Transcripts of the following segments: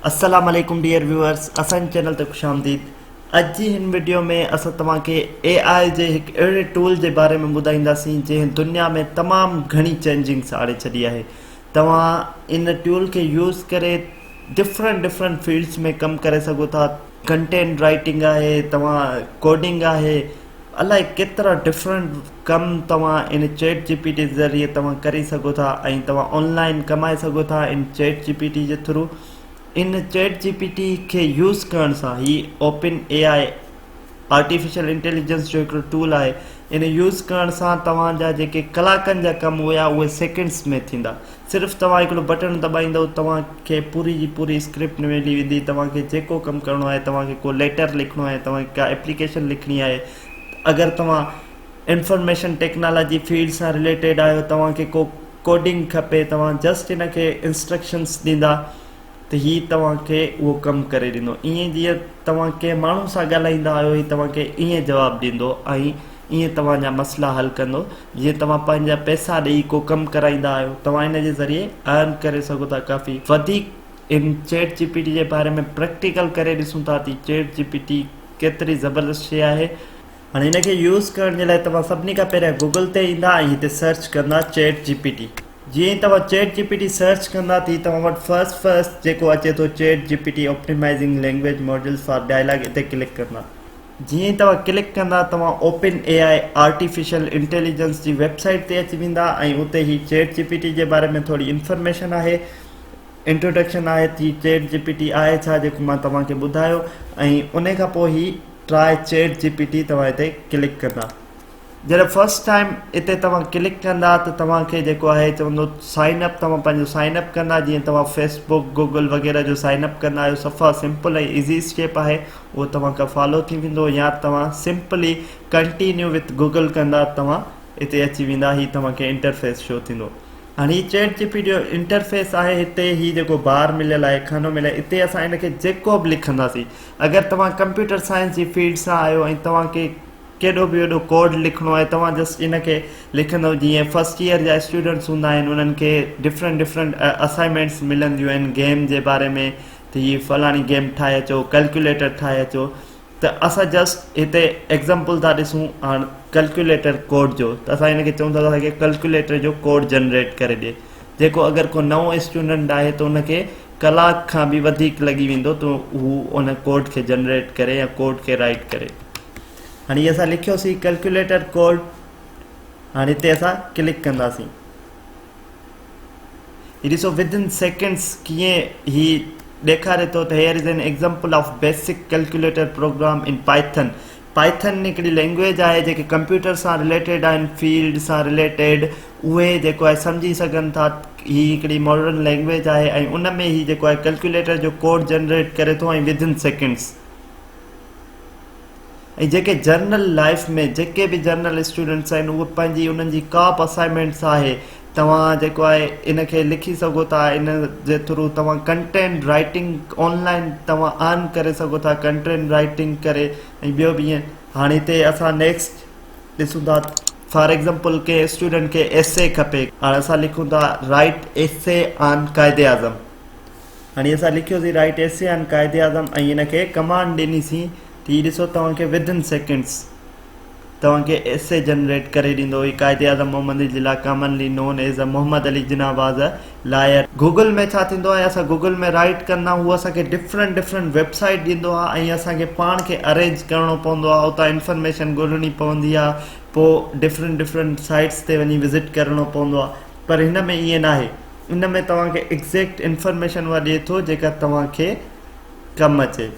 अस्सलाम वालेकुम dear viewers, असां चैनल ते खुश आमदीद। अॼु जी हिन वीडियो में असां तव्हांखे AI जे हिकु अहिड़े टूल जे बारे में ॿुधाईंदासीं जंहिं दुनिया में तमामु घणी चेंजिंग्स आणे छॾी आहे। तव्हां इन टूल खे यूज़ करे डिफरेंट फील्ड्स में कमु करे सघो था। कंटेंट राइटिंग आहे, तव्हां कोडिंग आहे, अलाए केतिरा डिफरेंट कम तव्हां इन चैट जीपीटी जे ज़रिए तव्हां करे सघो था ऐं तव्हां ऑनलाइन कमाए सघो था इन चैट जीपीटी जे थ्रू। इन चैट जीपीटी खे यूज़ करण सां ही ओपन AI आर्टिफिशियल इंटेलिजेंस जो हिकिड़ो टूल आहे। इन यूज़ करण सां तव्हांजा जेके कलाकनि जा कम हुया उहे सेकेंड्स में थींदा। सिर्फ़ु तव्हां हिकिड़ो बटन दॿाईंदव, तव्हांखे पूरी जी पूरी स्क्रिप्ट मिली वेंदी। तव्हांखे जेको कमु करिणो आहे, तव्हांखे को लेटर लिखिणो आहे, तव्हांखे का एप्लीकेशन लिखणी आहे, अगरि तव्हां इंफॉर्मेशन टेक्नोलॉजी फील्ड सां रिलेटेड आहियो, तव्हांखे को कोडिंग खपे, तव्हां जस्ट इन खे इंस्ट्रक्शन्स ॾींदा त ही तव्हांखे उहो कमु करे ॾींदो। ईअं जीअं तव्हां कंहिं माण्हू सां ॻाल्हाईंदा आहियो, ही तव्हांखे ईअं जवाबु ॾींदो ऐं ईअं तव्हांजा मसइला हल कंदो। जीअं तव्हां पंहिंजा पैसा ॾेई को कमु कराईंदा आहियो, तव्हां इन जे ज़रिए अर्न करे सघो था काफ़ी वधीक। इन चैट जीपीटी जे बारे में प्रैक्टिकल करे ॾिसूं था त चैट जीपीटी केतिरी ज़बरदस्त शइ आहे। हाणे हिनखे यूज़ करण जे लाइ तव्हां सभिनी खां पहिरियां गूगल ते ईंदा ऐं हिते सर्च कंदा चैट जीपीटी। जीअं तव्हां चैट जीपीटी सर्च कंदा त तव्हां वटि फर्स्ट जेको अचे थो chat GPT optimizing language models for dialogue, इते क्लिक कंदा। जीअं तव्हां क्लिक कंदा तव्हां ओपन AI आर्टिफिशियल इंटेलिजेंस जी वेबसाइट ते अची वेंदा ऐं उते ही चैट जीपीटी जे बारे में थोरी इंफॉर्मेशन आहे, इंट्रोडक्शन आहे त चैट जीपीटी आहे छा, जेको मां तव्हांखे ॿुधायो। ऐं उन खां पोइ ही ट्राई चैट जीपीटी तव्हां हिते क्लिक कंदा। जॾहिं फर्स्ट टाइम हिते तव्हां क्लिक कंदा त तव्हांखे जेको आहे चवंदो साइन अप। तव्हां पंहिंजो साइन अप कंदा, जीअं तव्हां फेसबुक गूगल वग़ैरह जो साइन अप कंदा आहियो। सफ़ा सिंपल ऐं ईज़ी स्टेप आहे, उहो तव्हां खां फॉलो थी वेंदो। या तव्हां सिंपली कंटिन्यू विथ गूगल कंदा, तव्हां हिते अची वेंदा, ही तव्हांखे इंटरफेस शो थींदो। हाणे ही चैट जीपीटी जो इंटरफेस आहे। हिते ही जेको बार मिलियल आहे, खानो मिलियल, हिते असां हिनखे जेको बि लिखंदासीं। अगरि तव्हां कंप्यूटर साइंस जी फील्ड सां आहियो ऐं तव्हांखे केॾो बि वॾो कोड लिखिणो आहे, तव्हां जस्ट इन खे लिखंदव। जीअं फस्ट ईयर जा स्टूडेंट्स हूंदा आहिनि, उन्हनि खे डिफरेंट असाइनमेंट्स मिलंदियूं आहिनि गेम जे बारे में, त हीअ फलाणी गेम ठाहे अचो, कैलकुलेटर ठाहे अचो। त असां जस्ट हिते एग्ज़ाम्पल था ॾिसूं हाणे कैलकुलेटर कोड जो, त असां हिनखे चऊं था कि कैलकुलेटर जो कोड जनरेट करे ॾिए। जेको अगरि को नओं स्टूडेंट आहे त उनखे कलाक खां बि वधीक लॻी वेंदो त हू उन कोड खे जनरेट करे या कोड खे राइट करे। हाणे असां लिखियोसीं कैलकुलेटर कोड। हाणे हिते असां क्लिक कंदासीं। ही ॾिसो विदिन सेकेंड्स कीअं ही ॾेखारे थो त here is an example of basic calculator program in Python. Python हिकिड़ी लैंग्वेज आहे जेके कंप्यूटर सां रिलेटेड आहिनि, फील्ड सां रिलेटेड, उहे जेको आहे सम्झी सघनि था। ही हिकिड़ी मॉडर्न लैंग्वेज आहे ऐं उन में ही जेको आहे कैलकुलेटर जो कोड जनरेट करे थो ऐं विदिन सेकेंड्स। ऐं जेके जर्नल लाइफ में जेके बि जर्नल स्टूडेंट्स आहिनि, उहे पंहिंजी उन्हनि जी का बि असाइनमेंट्स आहे, तव्हां जेको आहे इन खे लिखी सघो था। इन जे थ्रू तव्हां कंटेंट राइटिंग ऑनलाइन तव्हां अर्न करे सघो था, कंटेंट राइटिंग करे। ऐं ॿियो बि ईअं। हाणे हिते असां नेक्स्ट ॾिसूं था, फॉर एग्ज़ाम्पल के स्टूडेंट खे एसे खपे। हाणे असां लिखूं था राइट एसे ऑन कायदे आज़म। हाणे असां लिखियोसीं राइट एसे ऑन कायदे आज़म ऐं इन खे कमांड ॾिनीसीं त हीअ ॾिसो तव्हांखे विदिन सेकेंड्स तव्हांखे एसे जनरेट करे ॾींदो। ही कायदे आज़म Mohammad Jinnah commonly known as a Mohammad Ali Jinnah was a lawyer. Google में छा थींदो आहे, असां गूगल में राइट कंदा, उहो असांखे डिफरेंट वेबसाइट ॾींदो आहे ऐं असांखे पाण खे अरेंज करिणो पवंदो आहे। उतां इंफॉर्मेशन ॻोल्हणी पवंदी आहे, पोइ डिफरेंट साइट्स ते वञी विज़िट करिणो पवंदो आहे। पर हिन में ईअं न आहे। इन में तव्हांखे एग्ज़ैक्ट इंफॉर्मेशन उहा ॾिए थो जेका तव्हांखे कमु अचे।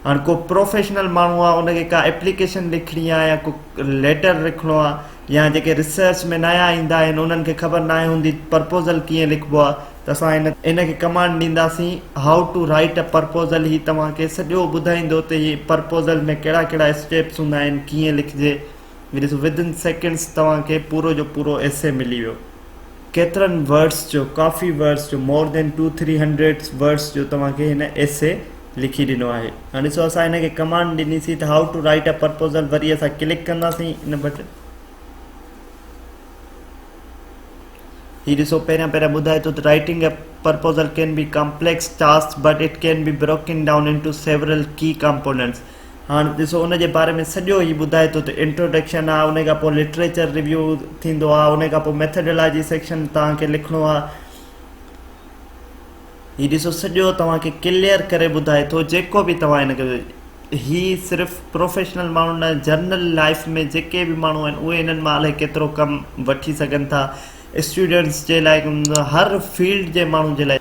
हाणे को प्रोफेशनल माण्हू आहे, उनखे का एप्लीकेशन लिखणी आहे या को लेटर लिखिणो आहे, या जेके रिसर्च में नया ईंदा आहिनि उन्हनि खे ख़बर न आहे हूंदी प्रपोज़ल कीअं लिखिबो आहे, त असां इन खे कमांड ॾींदासीं हाउ टू राइट अ प्रपोज़ल। ही तव्हांखे सॼो ॿुधाईंदो त हीअ प्रपोज़ल में कहिड़ा कहिड़ा स्टेप्स हूंदा आहिनि, कीअं लिखिजे। ॾिसो विदिन सेकेंड्स तव्हांखे पूरो जो पूरो एसे मिली वियो। केतिरनि वर्ड्स जो, काफ़ी वर्ड्स जो, मोर देन 200-300 वर्ड्स जो तव्हांखे हिन एसे लिखी ॾिनो आहे। हाणे ॾिसो असां हिनखे कमांड ॾिनीसीं त हाउ टू राइट अ प्रपोज़ल। वरी असां क्लिक कंदासीं इन बटन। हीअ ॾिसो पहिरियां ॿुधाए थो त writing a proposal can be complex task, but it can be broken down into several key components. हाणे ॾिसो उन जे बारे में सॼो ई ॿुधाए थो, त इंट्रोडक्शन आहे, उन खां पोइ लिटरेचर रिव्यू थींदो आहे, उन खां पोइ मेथडोलॉजी सेक्शन तव्हांखे लिखिणो आहे। हीउ ॾिसो सॼो तव्हांखे क्लियर करे ॿुधाए थो जेको बि तव्हां हिनखे। ही सिर्फ़ु प्रोफेशनल माण्हू न, जनरल लाइफ में जेके बि माण्हू आहिनि उहे हिननि मां इलाही केतिरो कमु वठी सघनि था। स्टूडेंट्स जे लाइ, हर फील्ड जे माण्हू जे लाइ।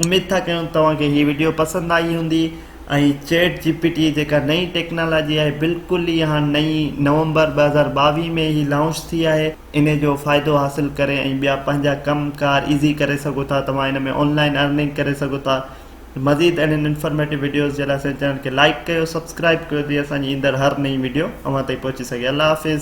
उमेद था कयूं तव्हांखे हीअ वीडियो पसंदि आई हूंदी। ऐं चैट जीपीटी जेका नई टेक्नोलॉजी आहे, बिल्कुलु ई हाणे नई नवंबर 2022 में ही लॉन्च थी आहे। इन जो फ़ाइदो हासिलु करे ऐं ॿिया पंहिंजा कमकार ईज़ी करे सघो था। तव्हां हिन में ऑनलाइन अर्निंग करे सघो था। मज़ीद अहिड़नि इंफॉर्मेटिव वीडियोज़ जे लाइ असांजे चैनल खे लाइक कयो, सब्सक्राइब कयो, जीअं असांजी ईंदड़ हर नई वीडियो अव्हां ताईं पहुची सघे। अल्लाह हाफ़िज़।